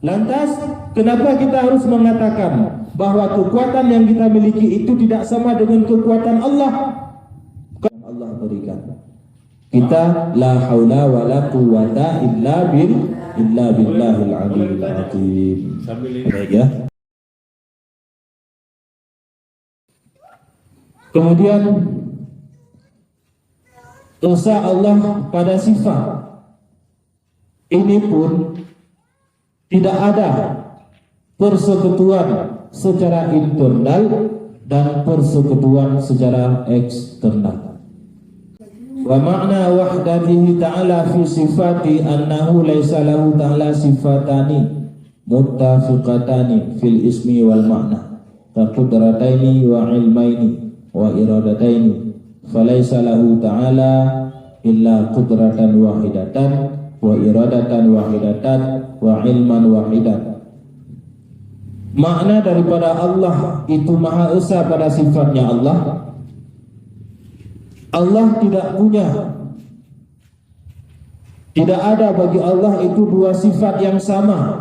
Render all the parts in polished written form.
Lantas, kenapa kita harus mengatakan bahwa kekuatan yang kita miliki itu tidak sama dengan kekuatan Allah? Allah berikan. Kita la haula wala quwata illa billahil aliyil azim. Baik ya. Kemudian esa Allah pada sifat ini pun tidak ada persekutuan secara internal dan persekutuan secara eksternal. Wa ma'na wahdatihi ta'ala fi sifati annahu laisa lahu ta'ala sifatani muttafiqatani fil ismi wal ma'na taqudrataini wa ilmaini wa iradataini falaisa lahu ta'ala illa qudratan wahidatan wa iradatan wahidatan wa ilman wahidan. Makna daripada Allah itu Maha Esa pada sifatnya Allah. Allah tidak ada bagi Allah itu dua sifat yang sama.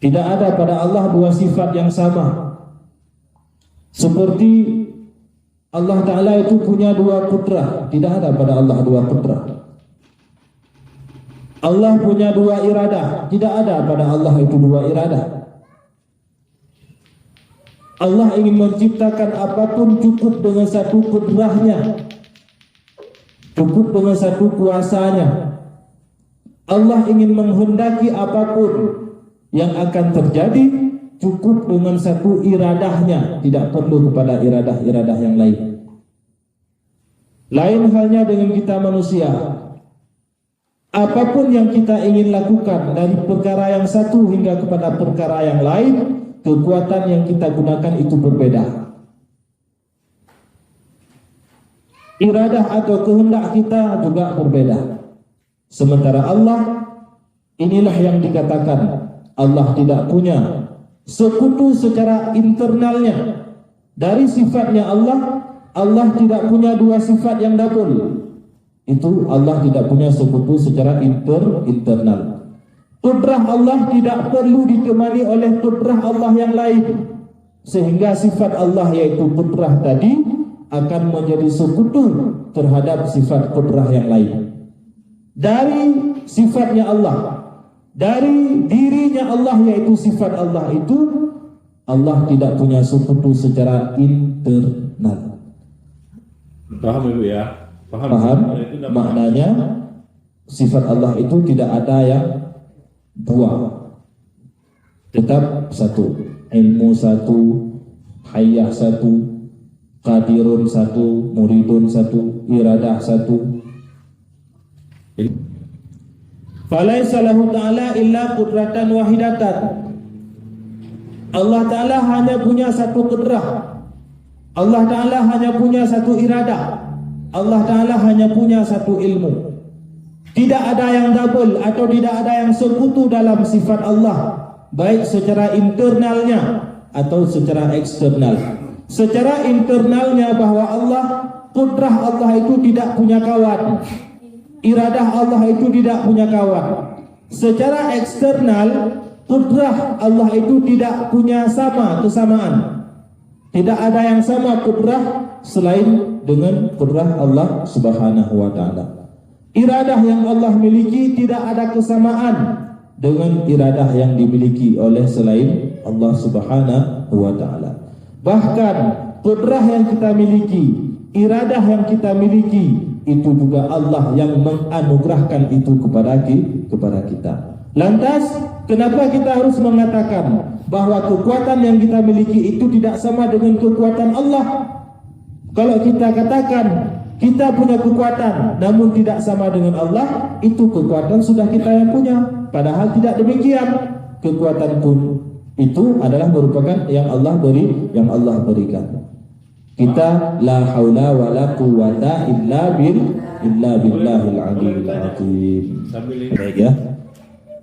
Tidak ada pada Allah dua sifat yang sama. Seperti Allah Ta'ala itu punya dua kudrah. Tidak ada pada Allah dua kudrah. Allah punya dua iradah. Tidak ada pada Allah itu dua iradah. Allah ingin menciptakan apapun cukup dengan satu kudrahnya, cukup dengan satu kuasanya. Allah ingin menghendaki apapun yang akan terjadi cukup dengan satu iradahnya, tidak perlu kepada iradah-iradah yang lain. Lain halnya dengan kita manusia. Apapun yang kita ingin lakukan dari perkara yang satu hingga kepada perkara yang lain, kekuatan yang kita gunakan itu berbeda. Iradah atau kehendak kita juga berbeda. Sementara Allah, inilah yang dikatakan Allah tidak punya sekutu secara internalnya. Dari sifatnya Allah, Allah tidak punya dua sifat yang double. Itu Allah tidak punya sekutu secara internal. Kudrah Allah tidak perlu ditemani oleh kudrah Allah yang lain, sehingga sifat Allah yaitu kudrah tadi akan menjadi sekutu terhadap sifat kudrah yang lain. Dari sifatnya Allah, dari dirinya Allah yaitu sifat Allah itu, Allah tidak punya sekutu secara internal. Paham Ibu ya? Paham? Maknanya sifat Allah itu tidak ada yang dua, tetap satu. Ilmu satu, hayyah satu, qadirun satu, muridun satu, iradah satu. Falaisa lahu ta'ala illa qudratan wahidatan. Allah Ta'ala hanya punya satu qudrah. Allah Ta'ala hanya punya satu iradah. Allah Ta'ala hanya punya satu ilmu. Tidak ada yang double atau tidak ada yang sekutu dalam sifat Allah, baik secara internalnya atau secara eksternal. Secara internalnya bahwa Allah, kudrah Allah itu tidak punya kawan, iradah Allah itu tidak punya kawan. Secara eksternal, kudrah Allah itu tidak punya kesamaan. Tidak ada yang sama kudrah selain dengan kudrah Allah Subhanahu wa Ta'ala. Iradah yang Allah miliki tidak ada kesamaan dengan iradah yang dimiliki oleh selain Allah Subhanahu wa Ta'ala. Bahkan kudrah yang kita miliki, iradah yang kita miliki, itu juga Allah yang menganugerahkan itu kepada kita. Lantas, kenapa kita harus mengatakan bahwa kekuatan yang kita miliki itu tidak sama dengan kekuatan Allah? Kalau kita katakan kita punya kekuatan namun tidak sama dengan Allah, itu kekuatan sudah kita yang punya. Padahal tidak demikian. Kekuatan pun itu adalah merupakan yang Allah berikan. Kita la haula wala quwata illa billahil aliyil azim. Baik ya.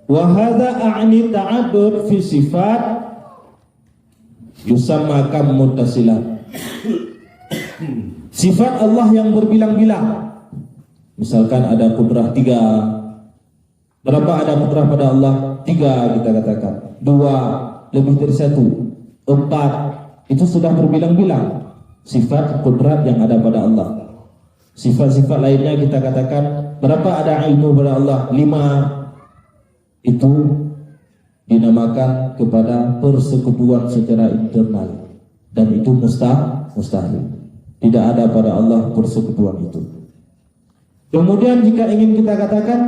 Wa hadza a'ni ta'addud fi sifat yusamma kam muttasilah. Sifat Allah yang berbilang-bilang. Misalkan ada kudrah 3, Berapa ada putra pada Allah? 3 kita katakan. 2, lebih dari 1, 4. Itu sudah berbilang-bilang sifat kudrat yang ada pada Allah. Sifat-sifat lainnya kita katakan berapa ada ilmu pada Allah? 5. Itu dinamakan kepada persekutuan secara internal, dan itu mustahil. Tidak ada pada Allah persekutuan itu. Kemudian jika ingin kita katakan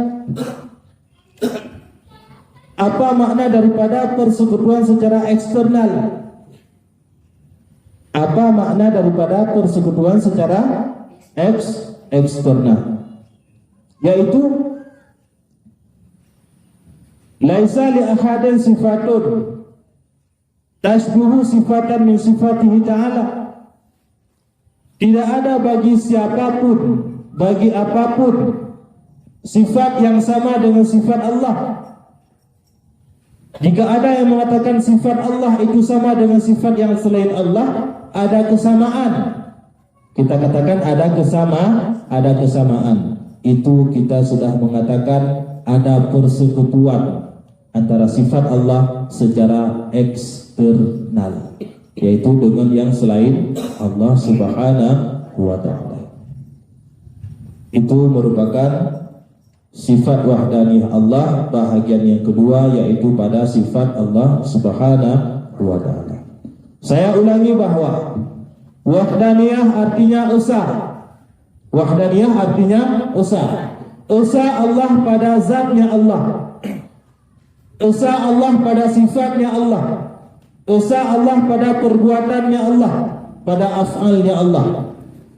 apa makna daripada persekutuan secara eksternal? Apa makna daripada persekutuan secara eksternal? Yaitu laisa li ahadin sifatun tasbuhu sifatan min sifatihi ta'ala. Tidak ada bagi siapapun, bagi apapun, sifat yang sama dengan sifat Allah. Jika ada yang mengatakan sifat Allah itu sama dengan sifat yang selain Allah, ada kesamaan. Kita katakan ada kesamaan. Itu kita sudah mengatakan ada persekutuan antara sifat Allah secara eksternal, yaitu dengan yang selain Allah Subhanahu wa ta'ala. Itu merupakan sifat wahdaniyah Allah. Bahagian yang kedua yaitu pada sifat Allah Subhanahu wa ta'ala. Saya ulangi bahwa wahdaniyah artinya esa. Wahdaniyah artinya esa. Esa Allah pada zatnya Allah. Esa Allah pada sifatnya Allah. Esa Allah pada perbuatannya Allah, pada af'alnya Allah.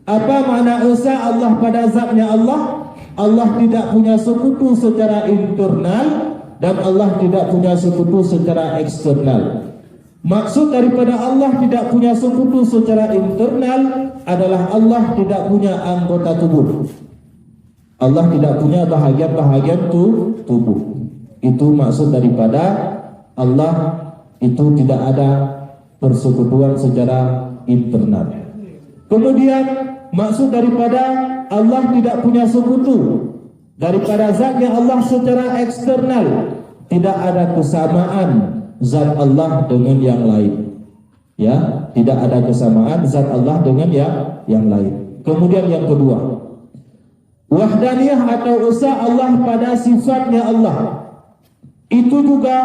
Apa makna esa Allah pada zatnya Allah? Allah tidak punya sekutu secara internal dan Allah tidak punya sekutu secara eksternal. Maksud daripada Allah tidak punya sekutu secara internal adalah Allah tidak punya anggota tubuh. Allah tidak punya bahagian-bahagian tubuh. Itu maksud daripada Allah itu tidak ada persekutuan secara internal. Kemudian maksud daripada Allah tidak punya sekutu daripada zatnya Allah secara eksternal, tidak ada kesamaan zat Allah dengan yang lain. Ya, tidak ada kesamaan zat Allah dengan yang lain. Kemudian yang kedua, wahdaniyah atau esa Allah pada sifatnya Allah. Itu juga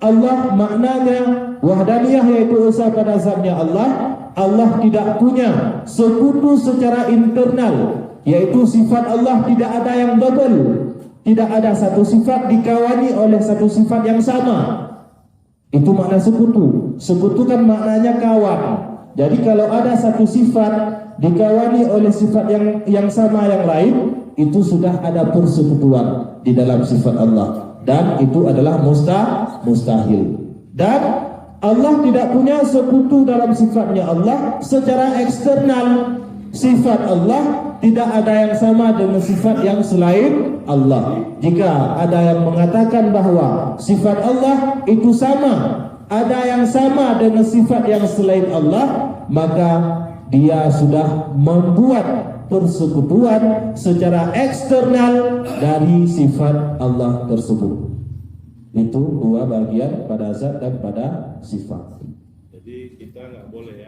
Allah maknanya wahdaniyah yaitu esa pada zatnya Allah. Allah tidak punya sekutu secara internal, yaitu sifat Allah tidak ada yang double. Tidak ada satu sifat dikawani oleh satu sifat yang sama. Itu makna sekutu. Sekutu kan maknanya kawan. Jadi kalau ada satu sifat dikawani oleh sifat yang sama yang lain, itu sudah ada persekutuan di dalam sifat Allah, dan itu adalah mustahil. Dan Allah tidak punya sekutu dalam sifatnya Allah secara eksternal. Sifat Allah tidak ada yang sama dengan sifat yang selain Allah. Jika ada yang mengatakan bahwa sifat Allah itu sama, ada yang sama dengan sifat yang selain Allah, maka dia sudah membuat persekutuan secara eksternal dari sifat Allah tersebut. Itu dua bagian pada zat dan pada sifat. Jadi kita nggak boleh